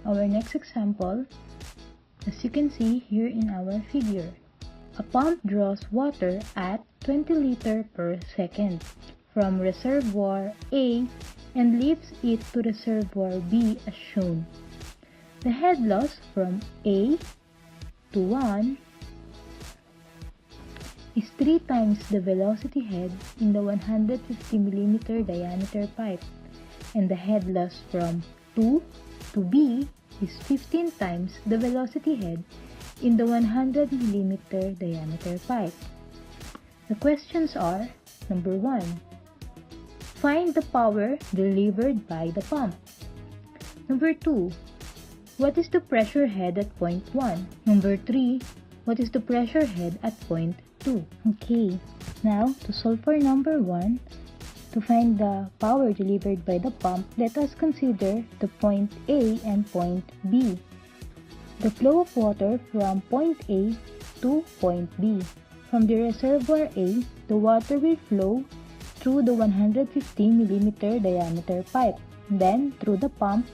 our next example, as you can see here in our figure. A pump draws water at 20 liters per second from reservoir A and lifts it to reservoir B as shown. The head loss from A to 1 is 3 times the velocity head in the 150 mm diameter pipe, and the head loss from 2 to B is 15 times the velocity head in the 100 mm diameter pipe. The questions are: number 1. Find the power delivered by the pump. Number 2. What is the pressure head at point 1? Number 3. What is the pressure head at point 2? Okay, now to solve for number 1, to find the power delivered by the pump, let us consider the point A and point B. The flow of water from point A to point B. From the reservoir A, the water will flow through the 150 mm diameter pipe, then through the pump.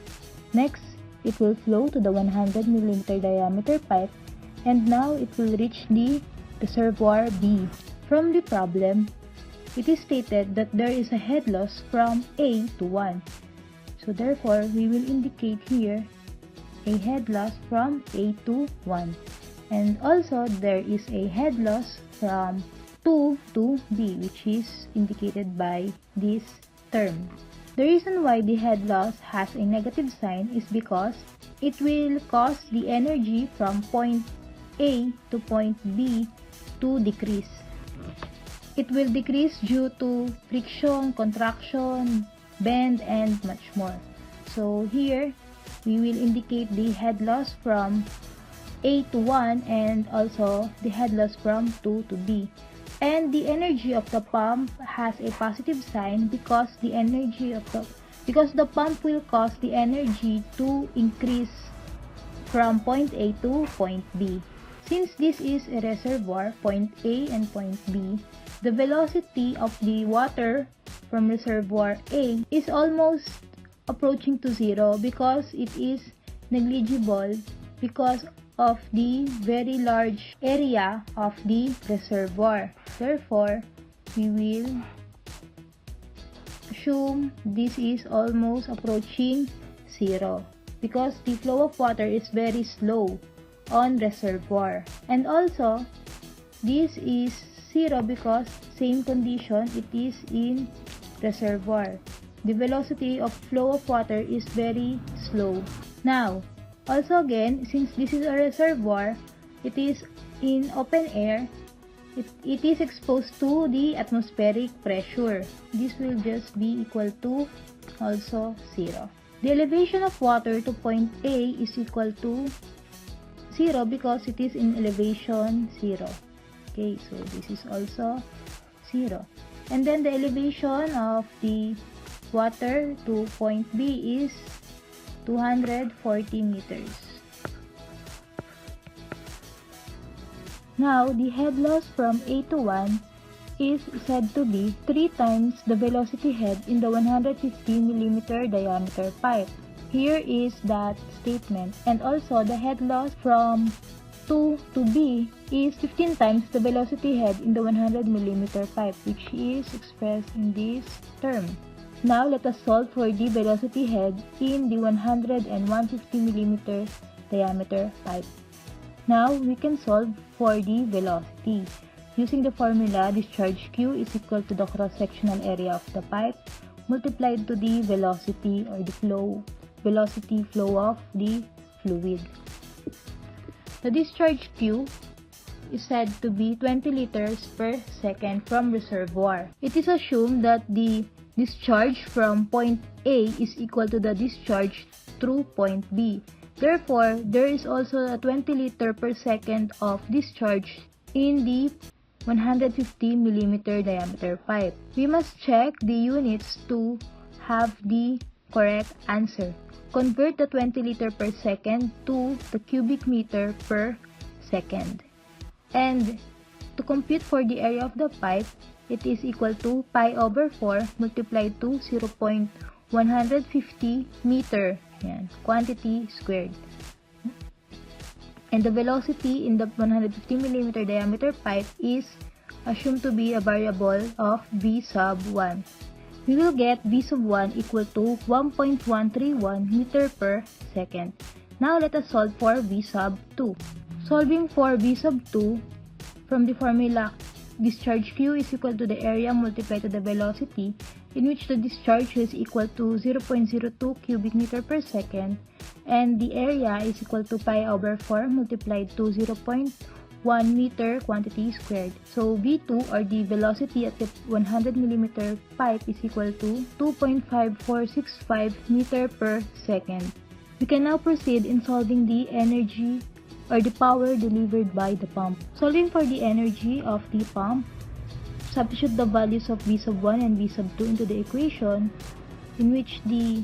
Next, it will flow to the 100 mm diameter pipe, and now it will reach the reservoir B. From the problem, it is stated that there is a head loss from A to 1. So therefore, we will indicate here a head loss from A to 1. And also, there is a head loss from 2 to B, which is indicated by this term. The reason why the head loss has a negative sign is because it will cause the energy from point A to point B to decrease. It will decrease due to friction, contraction, bend, and much more. So here, we will indicate the head loss from A to 1 and also the head loss from 2 to B. And the energy of the pump has a positive sign because the pump will cause the energy to increase from point A to point B. Since this is a reservoir, point A and point B, the velocity of the water from reservoir A is almost approaching to 0 because it is negligible because of the very large area of the reservoir. Therefore, we will assume this is almost approaching 0 because the flow of water is very slow on reservoir. And also, this is 0 because same condition it is in reservoir. The velocity of flow of water is very slow. Now, also again, since this is a reservoir, it is in open air, it is exposed to the atmospheric pressure. This will just be equal to also 0. The elevation of water to point A is equal to 0 because it is in elevation 0. Okay, so this is also 0. And then the elevation of the water to point B is 240 meters. Now, the head loss from A to 1 is said to be 3 times the velocity head in the 150 mm diameter pipe. Here is that statement. And also, the head loss from 2 to B is 15 times the velocity head in the 100 mm pipe, which is expressed in this term. Now, let us solve for the velocity head in the 100 and 150 mm diameter pipe. Now, we can solve for the velocity. Using the formula, discharge Q is equal to the cross-sectional area of the pipe multiplied to the velocity or the velocity flow of the fluid. The discharge Q is said to be 20 liters per second from reservoir. It is assumed that the discharge from point A is equal to the discharge through point B. Therefore, there is also a 20 liter per second of discharge in the 150 mm diameter pipe. We must check the units to have the correct answer. Convert the 20 liter per second to the cubic meter per second. And to compute for the area of the pipe, it is equal to pi over 4 multiplied to 0.150 meter Yan. Quantity squared. And the velocity in the 150 mm diameter pipe is assumed to be a variable of v sub 1. We will get v sub 1 equal to 1.131 meter per second. Now let us solve for v sub 2. Solving for v sub 2, from the formula, discharge Q is equal to the area multiplied to the velocity, in which the discharge is equal to 0.02 cubic meter per second, and the area is equal to pi over 4 multiplied to 0.1 meter quantity squared. So V2, or the velocity at the 100 mm pipe, is equal to 2.5465 meter per second. We can now proceed in solving the energy or the power delivered by the pump. Solving for the energy of the pump, substitute the values of V sub 1 and V sub 2 into the equation, in which the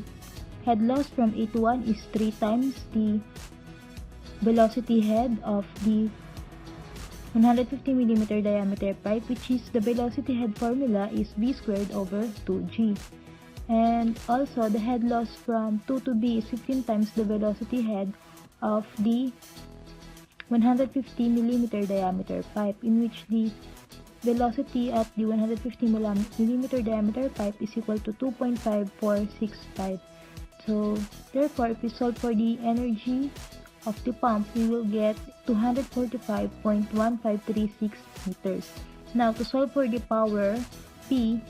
head loss from A to 1 is 3 times the velocity head of the 150 mm diameter pipe, which is the velocity head formula is V squared over 2G. And also the head loss from 2 to B is 15 times the velocity head of the 150 mm diameter pipe, in which the velocity at the 150 mm diameter pipe is equal to 2.5465. So therefore, if we solve for the energy of the pump, we will get 245.1536 meters. Now to solve for the power P,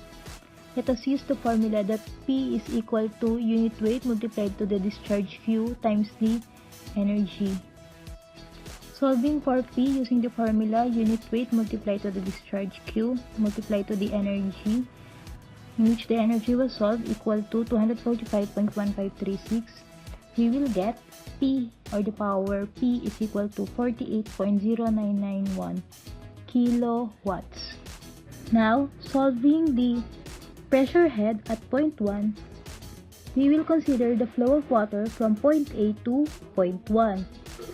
let us use the formula that P is equal to unit weight multiplied to the discharge Q times the energy. Solving for P using the formula unit weight multiplied to the discharge Q multiplied to the energy, in which the energy was solved, equal to 245.1536, we will get P, or the power P, is equal to 48.0991 kilowatts. Now, solving the pressure head at point 1, we will consider the flow of water from point A to point 1.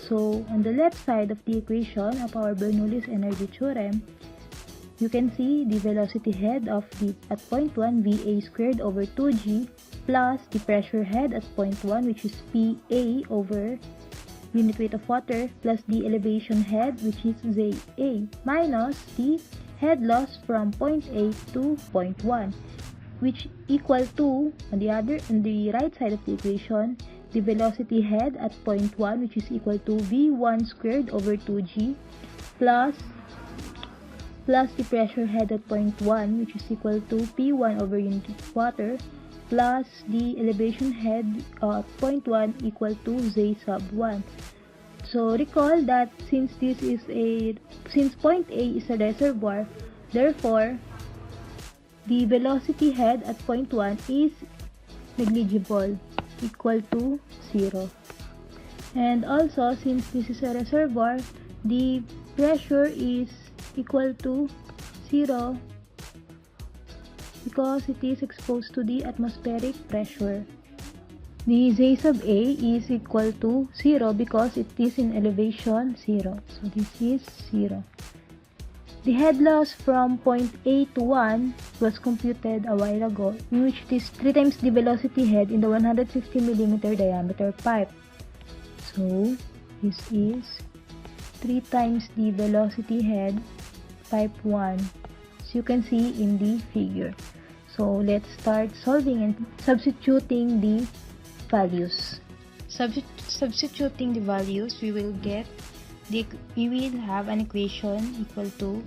So, on the left side of the equation of our Bernoulli's energy theorem, you can see the velocity head of the at point 1, VA squared over 2G, plus the pressure head at point 1, which is PA over unit weight of water, plus the elevation head, which is ZA, minus the head loss from point A to point 1, which equal to, on the right side of the equation, the velocity head at point 1, which is equal to V1 squared over 2G, plus the pressure head at point 1, which is equal to P1 over unit of water, plus the elevation head at point 1 equal to Z sub 1. So recall that since point A is a reservoir, therefore the velocity head at point 1 is negligible, equal to 0. And also, since this is a reservoir, the pressure is equal to 0 because it is exposed to the atmospheric pressure. The Z sub A is equal to 0 because it is in elevation 0. So this is 0. The head loss from point A to 1 was computed a while ago, in which it is 3 times the velocity head in the 150 mm diameter pipe. So, this is 3 times the velocity head, pipe 1, as you can see in the figure. So, let's start solving and substituting the values. Substituting the values, we will have an equation equal to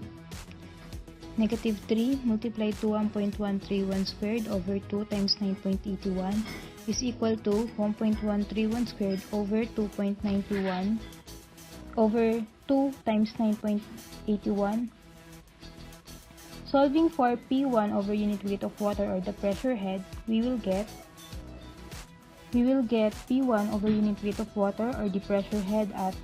negative 3 multiplied to 1.131 squared over 2 times 9.81 is equal to 1.131 squared over 2.91 over 2 times 9.81. Solving for P1 over unit weight of water, or the pressure head, we will get P1 over unit weight of water, or the pressure head, at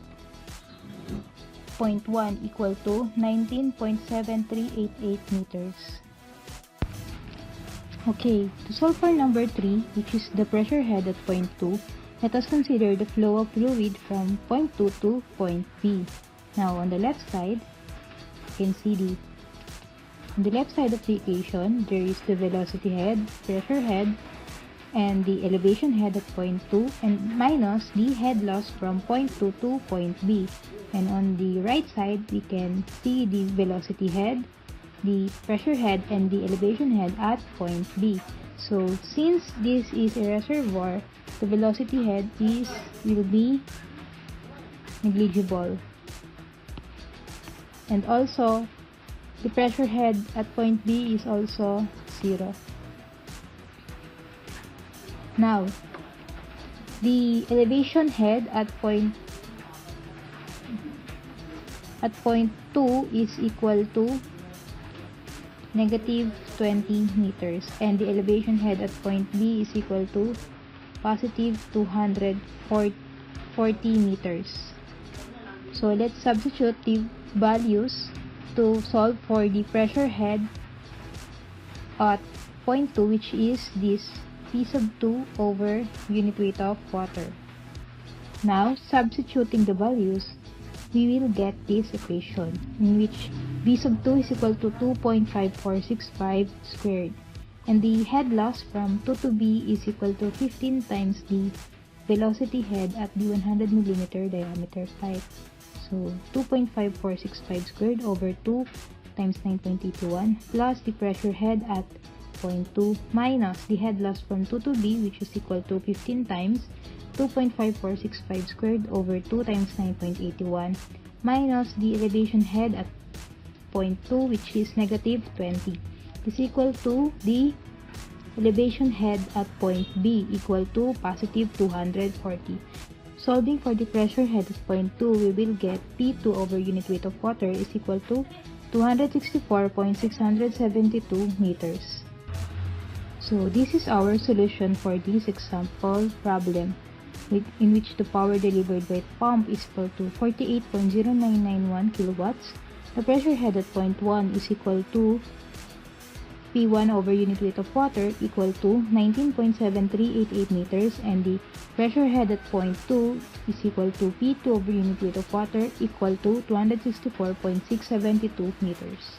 point 1 equal to 19.7388 meters. Okay, to solve for number 3, which is the pressure head at point 2, let us consider the flow of fluid from point 2 to point P. Now, on the left side, you can see on the left side of the equation, there is the velocity head, pressure head, and the elevation head at point 2 and minus the head loss from point 2 to point B. And on the right side, we can see the velocity head, the pressure head, and the elevation head at point B. So since this is a reservoir, the velocity head will be negligible. And also, the pressure head at point B is also 0. Now, the elevation head at point 2 is equal to negative 20 meters, and the elevation head at point B is equal to positive 240 meters. So let's substitute the values to solve for the pressure head at point 2, which is this P sub 2 over unit weight of water. Now, substituting the values, we will get this equation in which V sub 2 is equal to 2.5465 squared, and the head loss from 2 to B is equal to 15 times the velocity head at the 100 mm diameter pipe. So 2.5465 squared over 2 times 9.81 plus the pressure head at point 2 minus the head loss from 2 to B, which is equal to 15 times 2.5465 squared over 2 times 9.81 minus the elevation head at point 2, which is negative 20, is equal to the elevation head at point B equal to positive 240. Solving for the pressure head at point 2, we will get P2 over unit weight of water is equal to 264.672 meters. So this is our solution for this example problem, in which the power delivered by pump is equal to 48.0991 kilowatts. The pressure head at point 1 is equal to P1 over unit weight of water equal to 19.7388 meters, and the pressure head at point 2 is equal to P2 over unit weight of water equal to 264.672 meters.